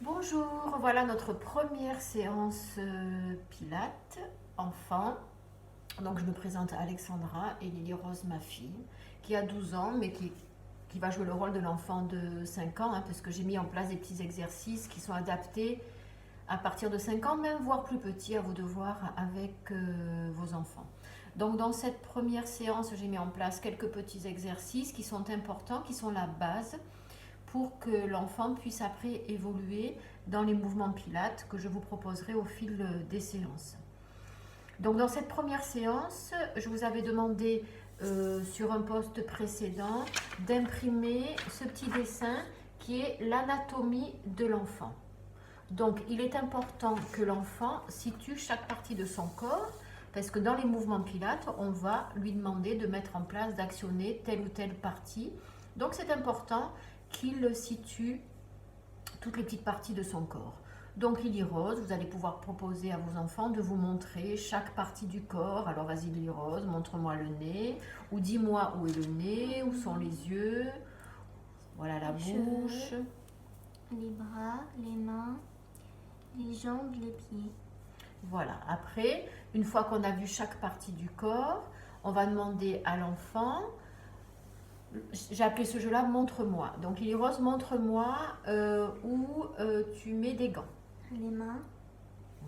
Bonjour, voilà notre première séance Pilates enfant. Donc je me présente Alexandra et Lily Rose, ma fille, qui a 12 ans, mais qui va jouer le rôle de l'enfant de 5 ans, parce que j'ai mis en place des petits exercices qui sont adaptés à partir de 5 ans, même voire plus petits, à vos devoirs avec vos enfants. Donc dans cette première séance, j'ai mis en place quelques petits exercices qui sont importants, qui sont la base pour que l'enfant puisse après évoluer dans les mouvements pilates que je vous proposerai au fil des séances. Donc dans cette première séance, je vous avais demandé sur un post précédent d'imprimer ce petit dessin qui est l'anatomie de l'enfant. Donc il est important que l'enfant situe chaque partie de son corps parce que dans les mouvements pilates, on va lui demander de mettre en place, d'actionner telle ou telle partie. Donc c'est important qu'il situe toutes les petites parties de son corps. Donc Lily Rose, vous allez pouvoir proposer à vos enfants de vous montrer chaque partie du corps. Alors vas-y Lily Rose, montre-moi le nez, ou dis-moi où est le nez, où sont les yeux, voilà la bouche. Cheveux, les bras, les mains, les jambes, les pieds. Voilà, après, une fois qu'on a vu chaque partie du corps, on va demander à l'enfant, j'ai appelé ce jeu-là montre-moi. Donc Lily Rose, montre-moi où tu mets des gants. Les mains,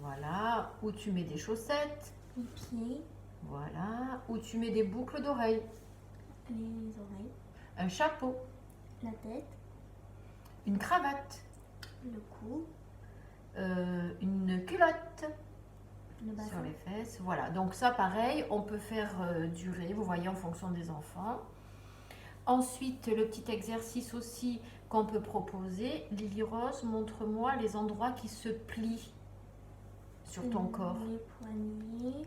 Voilà, où tu mets des chaussettes. les pieds, Voilà, où tu mets des boucles d'oreilles. les oreilles, Un chapeau, la tête, une cravate, le cou, une culotte le sur bassin. les fesses. Voilà, donc ça pareil, on peut faire durer, vous voyez, en fonction des enfants. Ensuite, le petit exercice aussi qu'on peut proposer, Lily Rose, montre-moi les endroits qui se plient sur ton corps. Les poignets,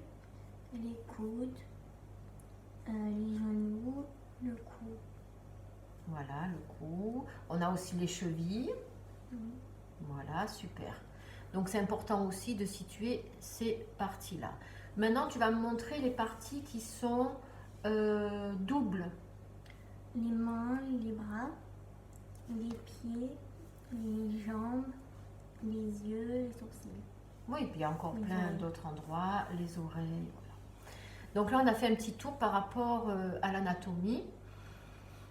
les coudes, les genoux, le cou. Voilà, le cou. On a aussi les chevilles. Mhm. Voilà, super. Donc c'est important aussi de situer ces parties-là. Maintenant, tu vas me montrer les parties qui sont doubles. Les mains, les bras, les pieds, les jambes, les yeux, les sourcils. Oui, puis il y a encore Les plein oreilles. d'autres endroits, les oreilles. Voilà. Donc là, on a fait un petit tour par rapport à l'anatomie.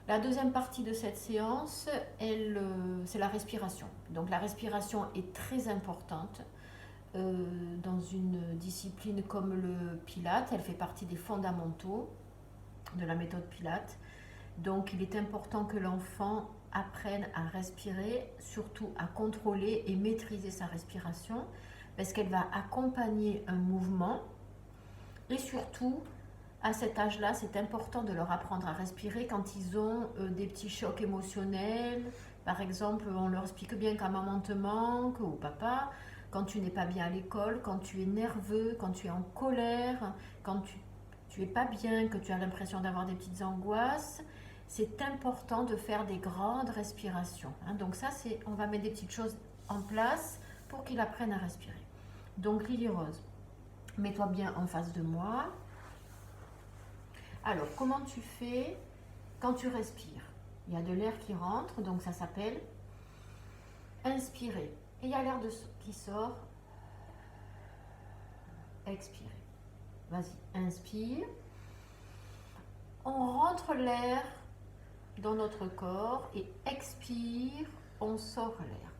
La deuxième partie de cette séance, c'est la respiration. Donc la respiration est très importante dans une discipline comme le Pilate. Elle fait partie des fondamentaux de la méthode Pilate. Donc il est important que l'enfant apprenne à respirer, surtout à contrôler et maîtriser sa respiration, parce qu'elle va accompagner un mouvement. Et surtout, à cet âge-là, c'est important de leur apprendre à respirer quand ils ont des petits chocs émotionnels. Par exemple, on leur explique bien quand maman te manque ou papa, quand tu n'es pas bien à l'école, quand tu es nerveux, quand tu es en colère, quand tu es pas bien, que tu as l'impression d'avoir des petites angoisses. C'est important de faire des grandes respirations. Donc ça, on va mettre des petites choses en place pour qu'ils apprennent à respirer. Donc Lily Rose, mets-toi bien en face de moi. Alors, comment tu fais quand tu respires? Il y a de l'air qui rentre, donc ça s'appelle inspirer. Et il y a l'air qui sort, expirer. Vas-y, inspire. On rentre l'air dans notre corps et expire, on sort l'air.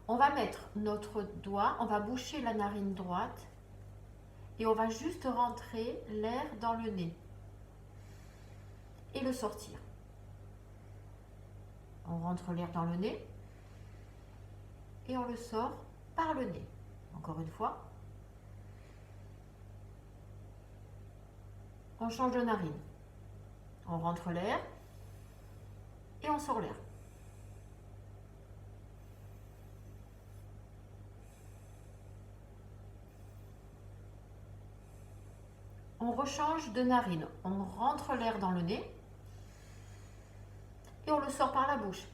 On va mettre notre doigt, on va boucher la narine droite et on va juste rentrer l'air dans le nez et le sortir. On rentre l'air dans le nez et on le sort par le nez. Encore une fois. On change de narine. On rentre l'air et on sort l'air. On rechange de narine. On rentre l'air dans le nez et on le sort par la bouche.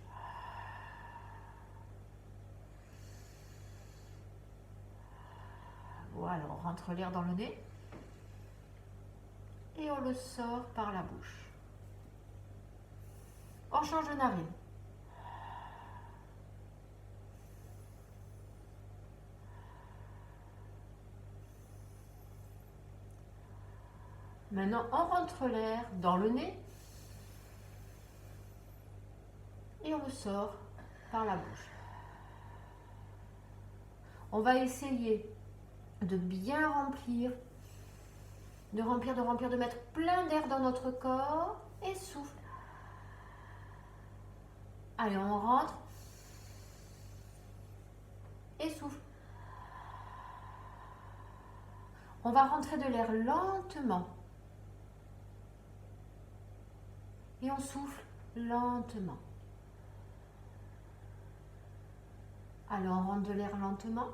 Voilà, on rentre l'air dans le nez et on le sort par la bouche. On change de narine. Maintenant, on rentre l'air dans le nez et on le sort par la bouche. On va essayer de bien remplir, de mettre plein d'air dans notre corps et souffle. Allez, on rentre et souffle. On va rentrer de l'air lentement et on souffle lentement. Allez, on rentre de l'air lentement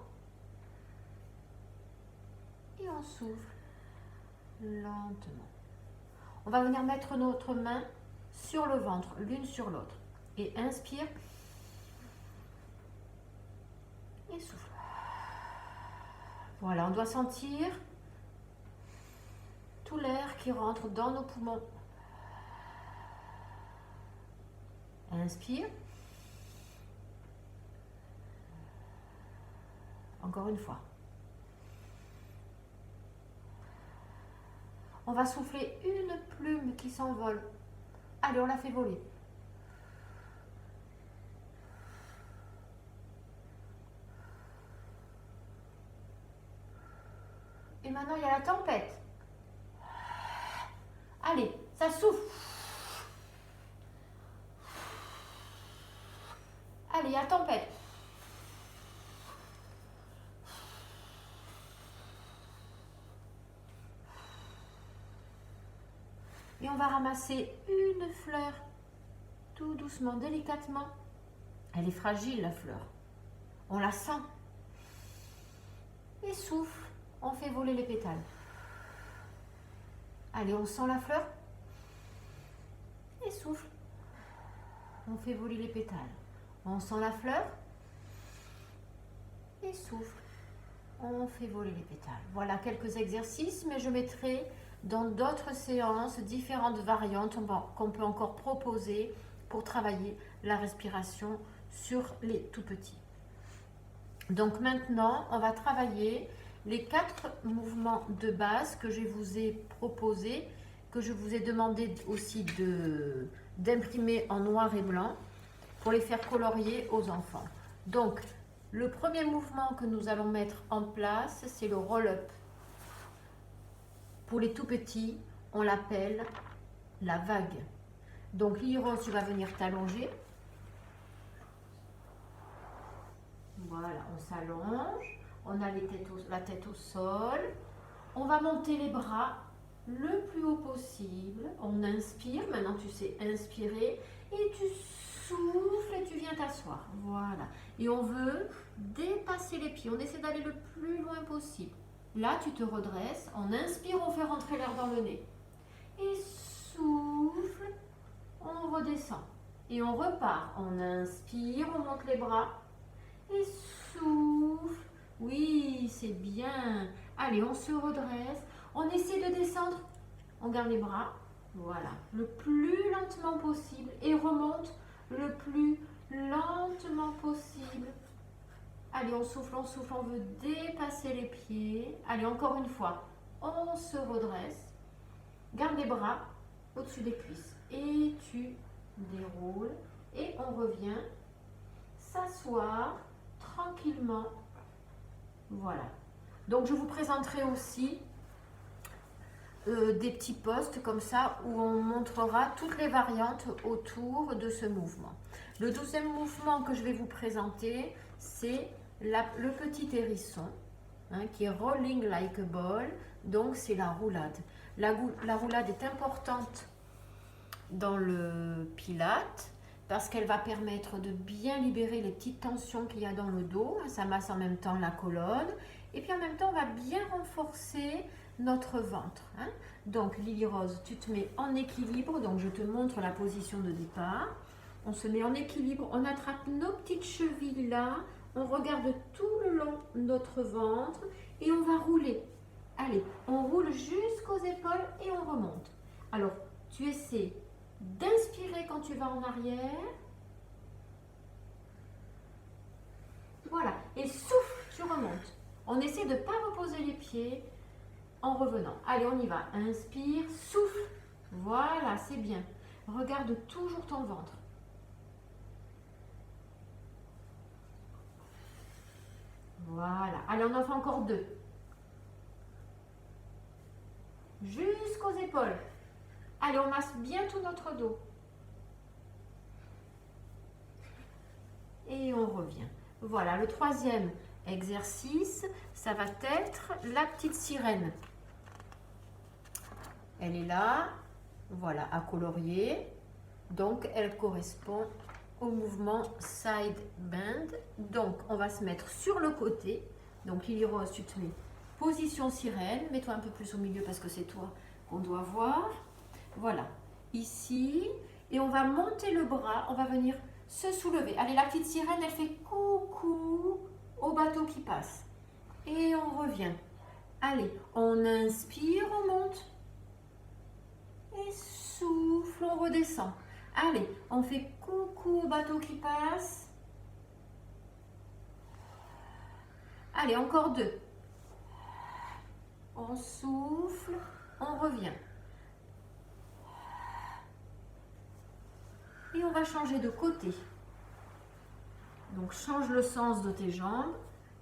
et on souffle lentement. On va venir mettre notre main sur le ventre, l'une sur l'autre. Et inspire et souffle. Voilà, on doit sentir tout l'air qui rentre dans nos poumons. Inspire. Encore une fois. On va souffler une plume qui s'envole. Allez, on la fait voler. Et maintenant, il y a la tempête. Allez, ça souffle. Allez, il y a la tempête. Et on va ramasser une fleur, tout doucement, délicatement. Elle est fragile, la fleur. On la sent. Et souffle, on fait voler les pétales. Allez, on sent la fleur. Et souffle. On fait voler les pétales. On sent la fleur. Et souffle. On fait voler les pétales. Voilà quelques exercices, mais je mettrai dans d'autres séances différentes variantes qu'on peut encore proposer pour travailler la respiration sur les tout petits. Donc maintenant, on va travailler les 4 mouvements de base que je vous ai proposés, que je vous ai demandé aussi d'imprimer en noir et blanc pour les faire colorier aux enfants. Donc, le premier mouvement que nous allons mettre en place, c'est le roll-up. Pour les tout petits, on l'appelle la vague. Donc, Lily-Rose, tu vas venir t'allonger. Voilà, on s'allonge. On a la tête au sol. On va monter les bras le plus haut possible. On inspire. Maintenant, tu sais inspirer. Et tu souffles et tu viens t'asseoir. Voilà. Et on veut dépasser les pieds. On essaie d'aller le plus loin possible. Là, tu te redresses. On inspire, on fait rentrer l'air dans le nez. Et souffle, on redescend. Et on repart. On inspire, on monte les bras. Et souffle. Oui, c'est bien. Allez, on se redresse. On essaie de descendre. On garde les bras. Voilà. Le plus lentement possible. Et remonte le plus lentement possible. Allez, on souffle, on veut dépasser les pieds. Allez, encore une fois, on se redresse. Garde les bras au-dessus des cuisses. Et tu déroules. Et on revient s'asseoir tranquillement. Voilà. Donc, je vous présenterai aussi des petits posts comme ça où on montrera toutes les variantes autour de ce mouvement. Le deuxième mouvement que je vais vous présenter, c'est le petit hérisson, hein, qui est rolling like a ball. Donc, c'est la roulade. La roulade est importante dans le pilate parce qu'elle va permettre de bien libérer les petites tensions qu'il y a dans le dos. Ça masse en même temps la colonne. Et puis en même temps, on va bien renforcer notre ventre. Hein. Donc, Lily-Rose, tu te mets en équilibre. Donc, je te montre la position de départ. On se met en équilibre. On attrape nos petites chevilles là. On regarde tout le long de notre ventre. Et on va rouler. Allez, on roule jusqu'aux épaules et on remonte. Alors, tu essaies d'inspirer quand tu vas en arrière. Voilà. Et souffle, tu remontes. On essaie de ne pas reposer les pieds. en revenant. Allez, on y va. Inspire, souffle. Voilà, c'est bien. Regarde toujours ton ventre. Voilà. Allez, on en fait encore 2. Jusqu'aux épaules. Allez, on masse bien tout notre dos. Et on revient. Voilà, le 3e exercice, ça va être la petite sirène. Elle est là, voilà, à colorier. Donc, elle correspond au mouvement side bend. Donc, on va se mettre sur le côté. Donc, Lily Rose, tu te mets position sirène. Mets-toi un peu plus au milieu parce que c'est toi qu'on doit voir. Voilà, ici. Et on va monter le bras, on va venir se soulever. Allez, la petite sirène, elle fait coucou au bateau qui passe. Et on revient. Allez, on inspire, on monte. Et souffle, on redescend. Allez, on fait coucou au bateau qui passe. Allez, encore 2. On souffle, on revient. Et on va changer de côté. Donc, change le sens de tes jambes.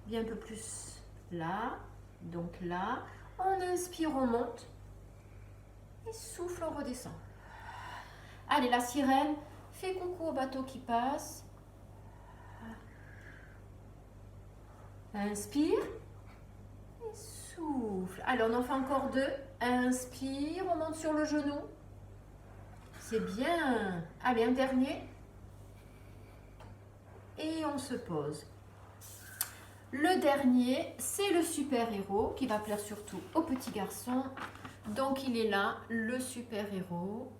Viens un peu plus là. Donc là, on inspire, on monte. Et souffle, on redescend. Allez, la sirène, fais coucou au bateau qui passe. Inspire. Et souffle. Allez, on en fait encore 2. Inspire, on monte sur le genou. C'est bien. Allez, un dernier. Et on se pose. Le dernier, c'est le super-héros qui va plaire surtout aux petits garçons. Donc, il est là, le super-héros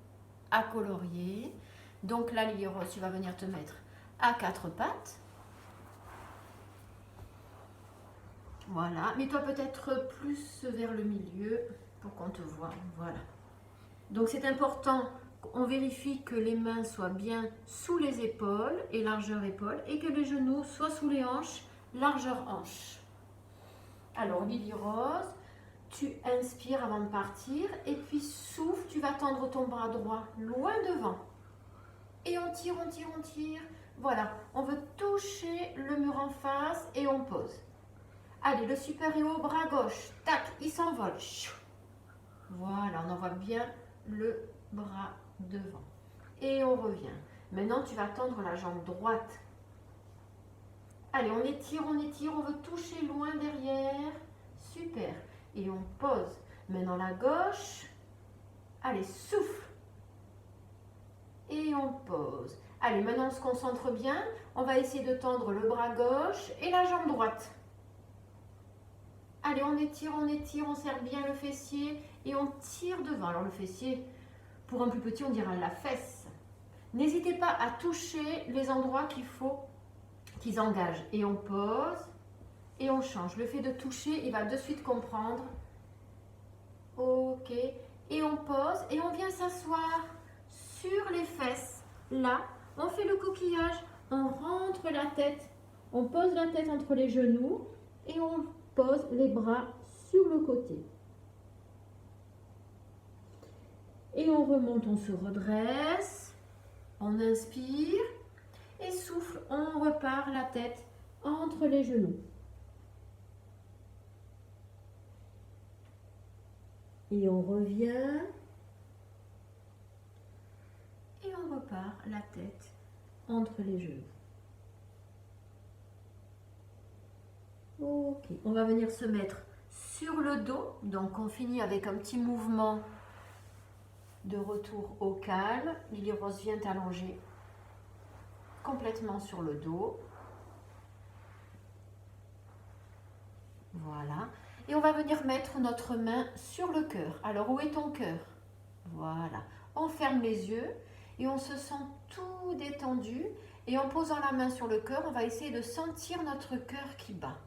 à colorier. Donc là, Lily Rose, tu vas venir te mettre à 4 pattes. Voilà. Mets-toi peut-être plus vers le milieu pour qu'on te voit. Voilà. Donc, c'est important. On vérifie que les mains soient bien sous les épaules et largeur épaules et que les genoux soient sous les hanches, largeur hanche. Alors, Lily Rose, tu inspires avant de partir et puis souffle, tu vas tendre ton bras droit loin devant. Et on tire, on tire, on tire. Voilà, on veut toucher le mur en face et on pose. Allez, le super-héros, bras gauche, tac, il s'envole. Voilà, on envoie bien le bras devant. Et on revient. Maintenant, tu vas tendre la jambe droite. Allez, on étire, on veut toucher loin derrière. Super. Et on pose. Maintenant, la gauche. Allez, souffle. Et on pose. Allez, maintenant, on se concentre bien. On va essayer de tendre le bras gauche et la jambe droite. Allez, on étire, on serre bien le fessier et on tire devant. Alors, le fessier, pour un plus petit, on dira la fesse. N'hésitez pas à toucher les endroits qu'il faut qu'ils engagent. Et on pose et on change. Le fait de toucher, il va de suite comprendre. Ok. Et on pose et on vient s'asseoir sur les fesses. Là, on fait le coquillage. On rentre la tête. On pose la tête entre les genoux et on pose les bras sur le côté. Et on remonte, on se redresse. On inspire. Et souffle, on repart la tête entre les genoux. Et on revient. Et on repart la tête entre les genoux. Ok, on va venir se mettre sur le dos. Donc on finit avec un petit mouvement de retour au calme. Lily Rose vient t'allonger complètement sur le dos. Voilà. Et on va venir mettre notre main sur le cœur. Alors, où est ton cœur? Voilà. On ferme les yeux et on se sent tout détendu. Et en posant la main sur le cœur, on va essayer de sentir notre cœur qui bat.